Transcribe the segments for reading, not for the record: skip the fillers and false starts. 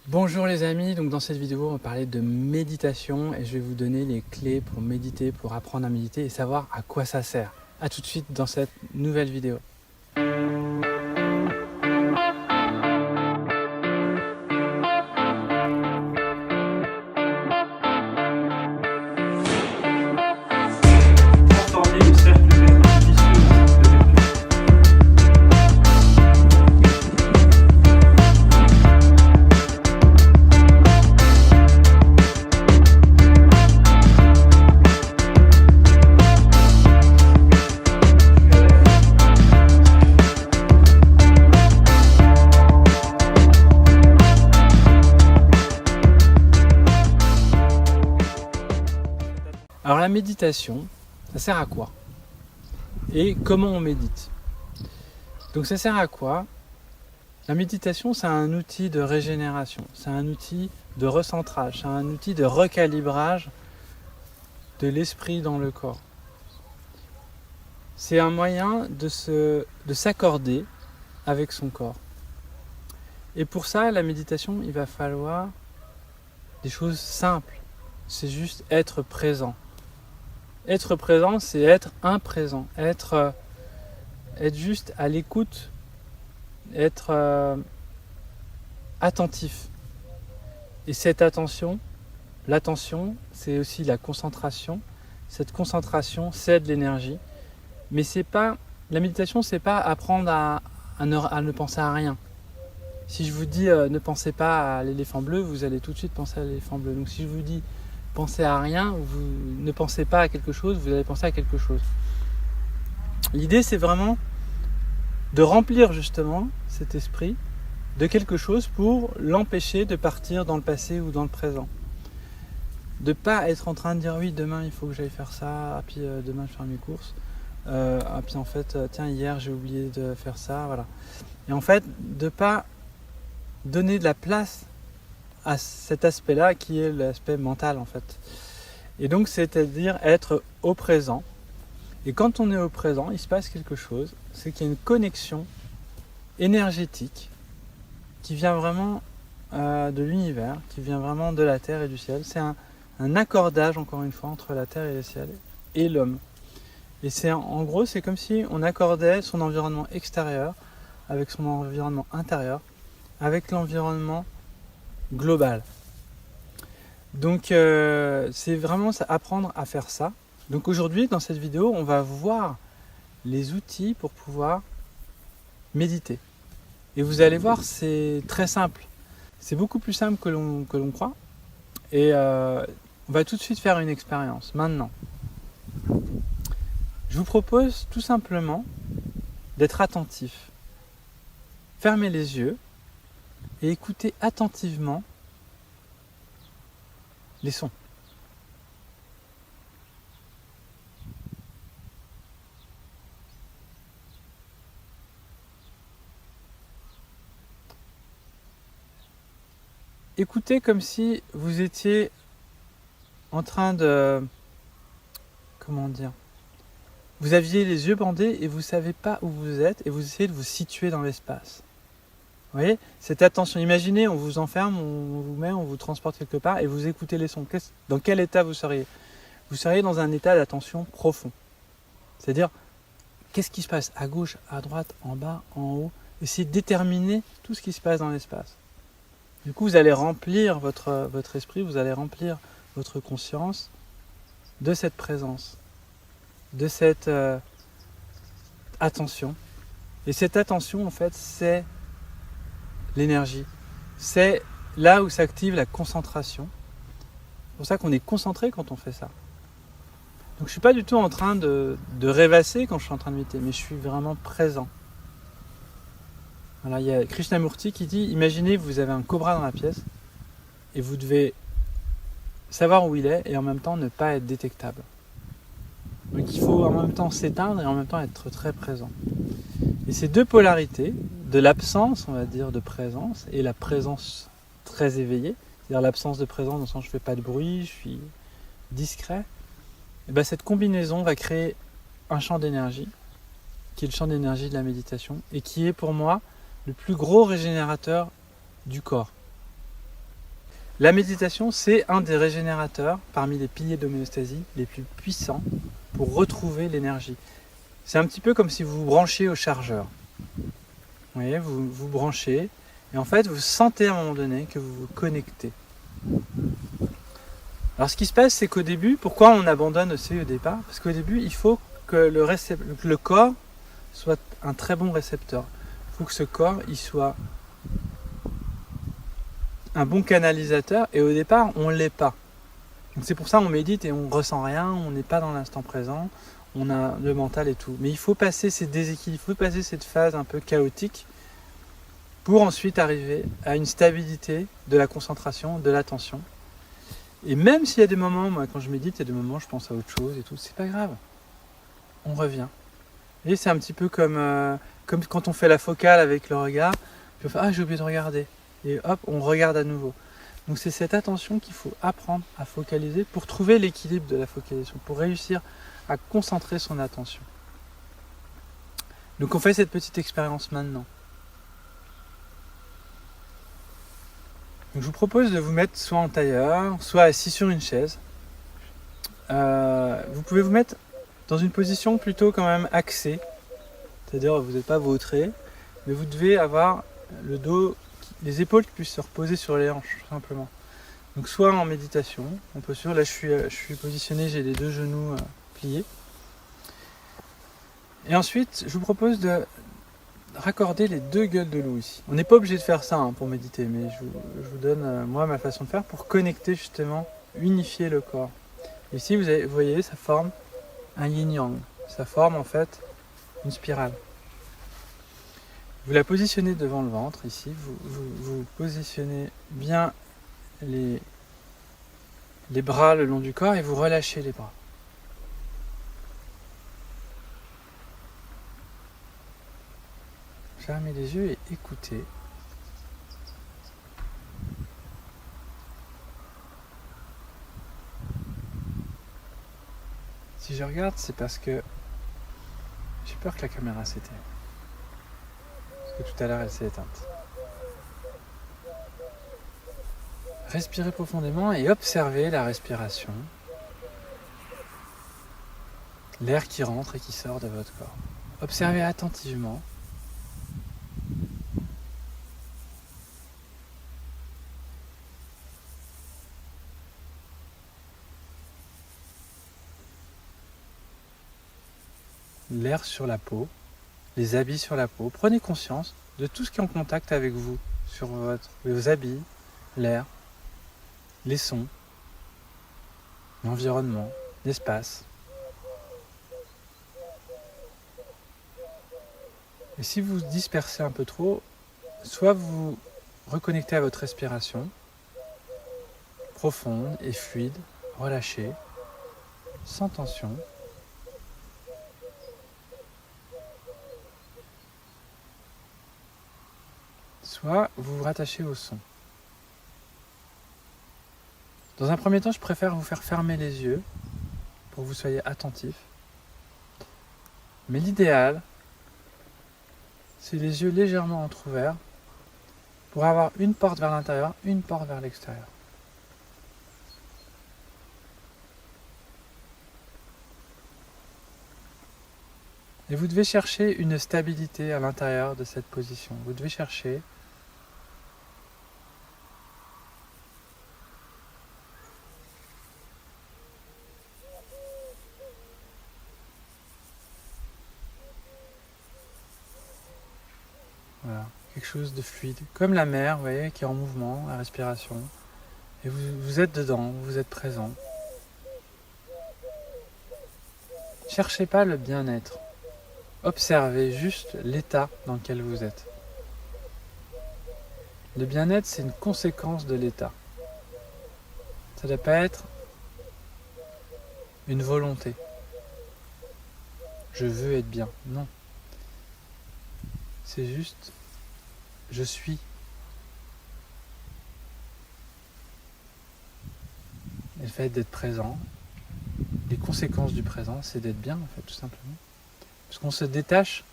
Bonjour les amis, donc dans cette vidéo on va parler de méditation et je vais vous donner les clés pour méditer, pour apprendre à méditer et savoir à quoi ça sert. A tout de suite dans cette nouvelle vidéo. Transformer le cercle vicieux en cercle vertueux. Alors la méditation, ça sert à quoi? Et comment on médite? Donc ça sert à quoi? La méditation, c'est un outil de régénération, c'est un outil de recentrage, c'est un outil de recalibrage de l'esprit dans le corps. C'est un moyen de s'accorder avec son corps. Et pour ça, la méditation, il va falloir des choses simples. C'est juste être présent. Être présent, c'est être imprésent, être juste à l'écoute, être attentif. Et cette attention, l'attention, c'est aussi la concentration. Cette concentration, c'est de l'énergie. Mais c'est pas, la méditation, c'est pas apprendre à ne penser à rien. Si je vous dis ne pensez pas à l'éléphant bleu, vous allez tout de suite penser à l'éléphant bleu. Donc si je vous dis pensez à rien, vous ne pensez pas à quelque chose, vous allez penser à quelque chose. L'idée, c'est vraiment de remplir justement cet esprit de quelque chose pour l'empêcher de partir dans le passé ou dans le présent. De ne pas être en train de dire oui, demain il faut que j'aille faire ça, puis demain je vais faire mes courses, puis en fait, tiens, hier j'ai oublié de faire ça, voilà. Et en fait, de ne pas donner de la place à cet aspect-là qui est l'aspect mental en fait. Et donc c'est-à-dire être au présent. Et quand on est au présent, il se passe quelque chose, c'est qu'il y a une connexion énergétique qui vient vraiment de l'univers, qui vient vraiment de la terre et du ciel. C'est un accordage, encore une fois, entre la terre et le ciel et l'homme. Et c'est en gros, c'est comme si on accordait son environnement extérieur avec son environnement intérieur, avec l'environnement global. Donc c'est vraiment apprendre à faire ça. Donc aujourd'hui, dans cette vidéo, on va voir les outils pour pouvoir méditer. Et vous allez voir, c'est très simple. C'est beaucoup plus simple que l'on croit. Et on va tout de suite faire une expérience, maintenant. Je vous propose tout simplement d'être attentif. Fermez les yeux et écoutez attentivement les sons. Écoutez comme si vous étiez en train de... Comment dire? Vous aviez les yeux bandés et vous ne savez pas où vous êtes et vous essayez de vous situer dans l'espace. Vous voyez? Cette attention. Imaginez, on vous enferme, on vous met, on vous transporte quelque part et vous écoutez les sons. Dans quel état vous seriez? Vous seriez dans un état d'attention profond. C'est-à-dire, qu'est-ce qui se passe à gauche, à droite, en bas, en haut? Essayez de déterminer tout ce qui se passe dans l'espace. Du coup, vous allez remplir votre esprit, vous allez remplir votre conscience de cette présence, de cette attention. Et cette attention, en fait, c'est l'énergie. C'est là où s'active la concentration. C'est pour ça qu'on est concentré quand on fait ça. Donc je ne suis pas du tout en train de rêvasser quand je suis en train de méditer, mais je suis vraiment présent. Voilà, il y a Krishnamurti qui dit, imaginez vous avez un cobra dans la pièce et vous devez savoir où il est et en même temps ne pas être détectable. Donc il faut en même temps s'éteindre et en même temps être très présent. Et ces deux polarités, de l'absence, on va dire, de présence et la présence très éveillée, c'est-à-dire l'absence de présence dans le sens je ne fais pas de bruit, je suis discret, et bien cette combinaison va créer un champ d'énergie, qui est le champ d'énergie de la méditation, et qui est pour moi le plus gros régénérateur du corps. La méditation, c'est un des régénérateurs parmi les piliers d'homéostasie les plus puissants pour retrouver l'énergie. C'est un petit peu comme si vous vous branchiez au chargeur. Vous voyez, vous vous branchez et en fait, vous sentez à un moment donné que vous vous connectez. Alors ce qui se passe, c'est qu'au début, pourquoi on abandonne aussi au départ? Parce qu'au début, il faut que le corps soit un très bon récepteur. Il faut que ce corps il soit un bon canalisateur et au départ, on ne l'est pas. Donc c'est pour ça qu'on médite et on ne ressent rien, on n'est pas dans l'instant présent, on a le mental et tout. Mais il faut passer ces déséquilibres, il faut passer cette phase un peu chaotique pour ensuite arriver à une stabilité de la concentration, de l'attention. Et même s'il y a des moments, moi quand je médite, il y a des moments où je pense à autre chose et tout, c'est pas grave. On revient. Et c'est un petit peu comme quand on fait la focale avec le regard, puis on fait ah j'ai oublié de regarder. Et hop, on regarde à nouveau. Donc c'est cette attention qu'il faut apprendre à focaliser pour trouver l'équilibre de la focalisation, pour réussir à concentrer son attention. Donc on fait cette petite expérience maintenant. Donc je vous propose de vous mettre soit en tailleur, soit assis sur une chaise. Vous pouvez vous mettre dans une position plutôt quand même axée, c'est-à-dire vous n'êtes pas vautré, mais vous devez avoir le dos, les épaules qui puissent se reposer sur les hanches, tout simplement. Donc soit en méditation, on peut là je suis positionné, j'ai les deux genoux pliés. Et ensuite, je vous propose de raccorder les deux gueules de loup ici. On n'est pas obligé de faire ça pour méditer, mais je vous donne moi ma façon de faire pour connecter justement, unifier le corps. Ici vous voyez, ça forme un yin-yang, ça forme en fait une spirale. Vous la positionnez devant le ventre ici, vous positionnez bien les bras le long du corps et vous relâchez les bras. Fermez les yeux et écoutez. Si je regarde, c'est parce que j'ai peur que la caméra s'éteigne. Parce que tout à l'heure, elle s'est éteinte. Respirez profondément et observez la respiration. L'air qui rentre et qui sort de votre corps. Observez attentivement. L'air sur la peau, les habits sur la peau. Prenez conscience de tout ce qui est en contact avec vous, sur vos habits, l'air, les sons, l'environnement, l'espace. Et si vous vous dispersez un peu trop, soit vous reconnectez à votre respiration, profonde et fluide, relâchée, sans tension. Soit vous vous rattachez au son. Dans un premier temps, je préfère vous faire fermer les yeux pour que vous soyez attentif. Mais l'idéal, c'est les yeux légèrement entrouverts pour avoir une porte vers l'intérieur, une porte vers l'extérieur. Et vous devez chercher une stabilité à l'intérieur de cette position. Vous devez chercher voilà, quelque chose de fluide, comme la mer, vous voyez, qui est en mouvement, la respiration. Et vous êtes dedans, vous êtes présent. Cherchez pas le bien-être. Observez juste l'état dans lequel vous êtes. Le bien-être, c'est une conséquence de l'état. Ça ne doit pas être une volonté. Je veux être bien. Non. C'est juste, je suis. Et le fait d'être présent, les conséquences du présent, c'est d'être bien, en fait, tout simplement. Parce qu'on se détache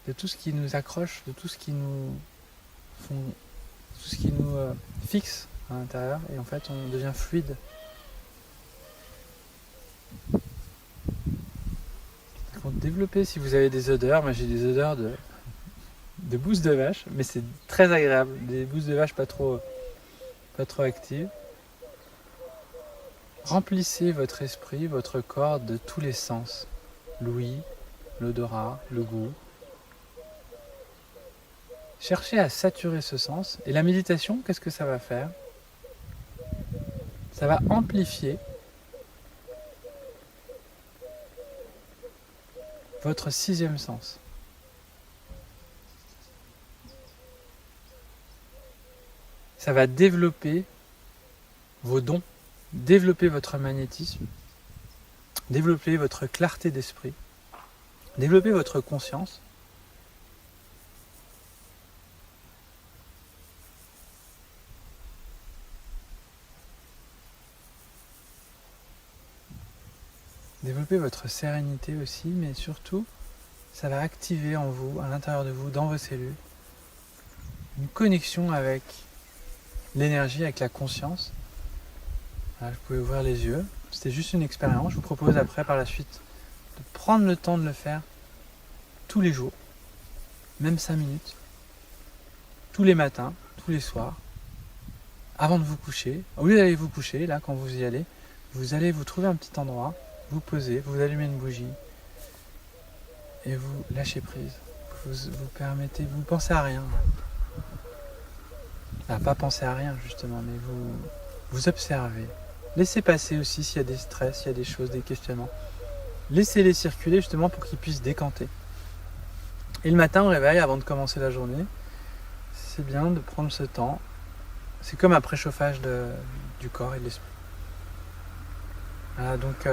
de tout ce qui nous accroche, de tout ce qui nous font tout ce qui nous fixe à l'intérieur, et en fait on devient fluide. Pour développer, si vous avez des odeurs, moi j'ai des odeurs de bouse de vache, mais c'est très agréable, des bousses de vache pas trop actives. Remplissez votre esprit, votre corps de tous les sens, l'ouïe, l'odorat, le goût. Cherchez à saturer ce sens, et la méditation, qu'est-ce que ça va faire? Ça va amplifier votre sixième sens. Ça va développer vos dons, développer votre magnétisme, développer votre clarté d'esprit, développer votre conscience. Développer votre sérénité aussi, mais surtout, ça va activer en vous, à l'intérieur de vous, dans vos cellules, une connexion avec l'énergie, avec la conscience. Voilà, vous pouvez ouvrir les yeux. C'était juste une expérience. Je vous propose après, par la suite, de prendre le temps de le faire tous les jours, même 5 minutes, tous les matins, tous les soirs, avant de vous coucher. Au lieu d'aller vous coucher, là, quand vous y allez, vous allez vous trouver un petit endroit, vous posez, vous allumez une bougie, et vous lâchez prise. Vous permettez, vous ne pensez à rien. Pas penser à rien justement, mais vous observez. Laissez passer aussi s'il y a des stress, s'il y a des choses, des questionnements. Laissez-les circuler justement pour qu'ils puissent décanter. Et le matin au réveil, avant de commencer la journée, c'est bien de prendre ce temps. C'est comme un préchauffage du corps et de l'esprit. Voilà, donc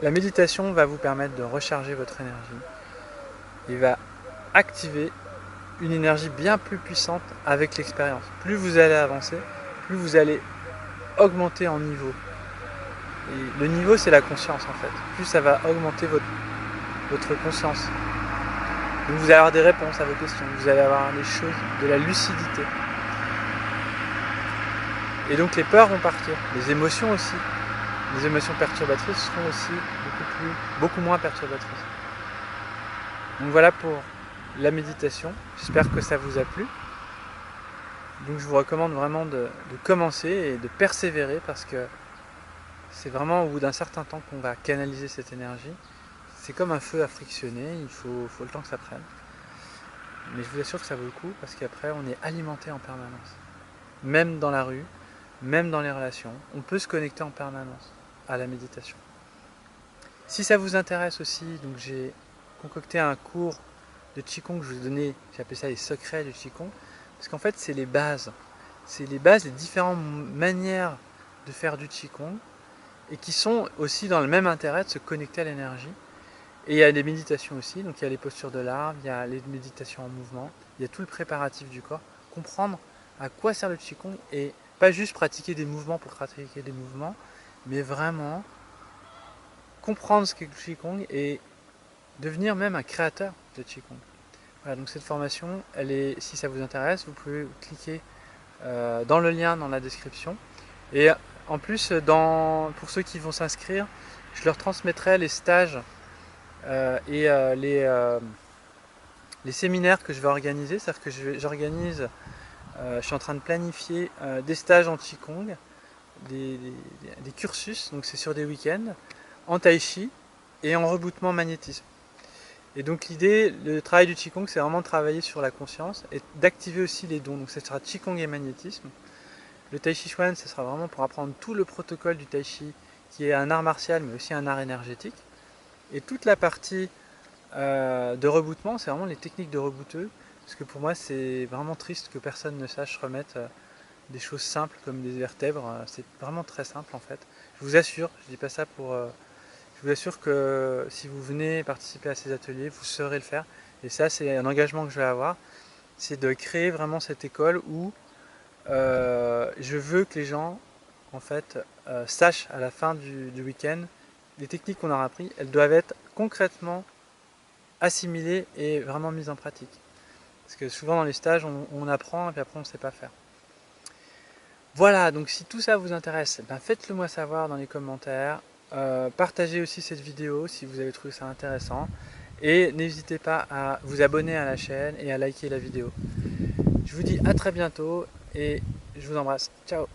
la méditation va vous permettre de recharger votre énergie. Il va activer une énergie bien plus puissante avec l'expérience. Plus vous allez avancer, plus vous allez augmenter en niveau. Et le niveau, c'est la conscience en fait. Plus ça va augmenter votre conscience. Donc vous allez avoir des réponses à vos questions, vous allez avoir des choses, de la lucidité. Et donc les peurs vont partir, les émotions aussi. Les émotions perturbatrices seront aussi beaucoup moins perturbatrices. Donc voilà pour la méditation, j'espère que ça vous a plu. Donc je vous recommande vraiment de commencer et de persévérer parce que c'est vraiment au bout d'un certain temps qu'on va canaliser cette énergie. C'est comme un feu à frictionner, il faut le temps que ça prenne. Mais je vous assure que ça vaut le coup parce qu'après on est alimenté en permanence. Même dans la rue, même dans les relations, on peut se connecter en permanence à la méditation. Si ça vous intéresse aussi, donc j'ai concocté un cours de Qigong que je vous donnais, j'ai appelé ça les secrets du Qigong, parce qu'en fait c'est les bases. C'est les bases, les différentes manières de faire du Qigong, et qui sont aussi dans le même intérêt de se connecter à l'énergie. Et il y a des méditations aussi, donc il y a les postures de l'arbre, il y a les méditations en mouvement, il y a tout le préparatif du corps, comprendre à quoi sert le Qigong, et pas juste pratiquer des mouvements pour pratiquer des mouvements, mais vraiment comprendre ce qu'est le Qigong et devenir même un créateur de Qigong. Voilà, donc cette formation, elle est, si ça vous intéresse, vous pouvez cliquer dans le lien dans la description. Et en plus, pour ceux qui vont s'inscrire, je leur transmettrai les stages et les séminaires que je vais organiser. C'est-à-dire que j'organise, je suis en train de planifier des stages en Qigong, des cursus, donc c'est sur des week-ends, en Tai Chi et en rebootement magnétisme. Et donc l'idée, le travail du Qigong, c'est vraiment de travailler sur la conscience et d'activer aussi les dons. Donc ça sera Qigong et magnétisme. Le Tai Chi Chuan, ce sera vraiment pour apprendre tout le protocole du Tai Chi, qui est un art martial, mais aussi un art énergétique. Et toute la partie de rebootement, c'est vraiment les techniques de rebooteux, parce que pour moi, c'est vraiment triste que personne ne sache remettre des choses simples comme des vertèbres. C'est vraiment très simple en fait. Je vous assure, je dis pas ça pour... je vous assure que si vous venez participer à ces ateliers, vous saurez le faire. Et ça, c'est un engagement que je vais avoir. C'est de créer vraiment cette école où je veux que les gens en fait, sachent à la fin du week-end les techniques qu'on aura appris, elles doivent être concrètement assimilées et vraiment mises en pratique. Parce que souvent dans les stages, on apprend et puis après on ne sait pas faire. Voilà, donc si tout ça vous intéresse, ben faites-le moi savoir dans les commentaires. Partagez aussi cette vidéo si vous avez trouvé ça intéressant. Et n'hésitez pas à vous abonner à la chaîne et à liker la vidéo. Je vous dis à très bientôt et je vous embrasse. Ciao!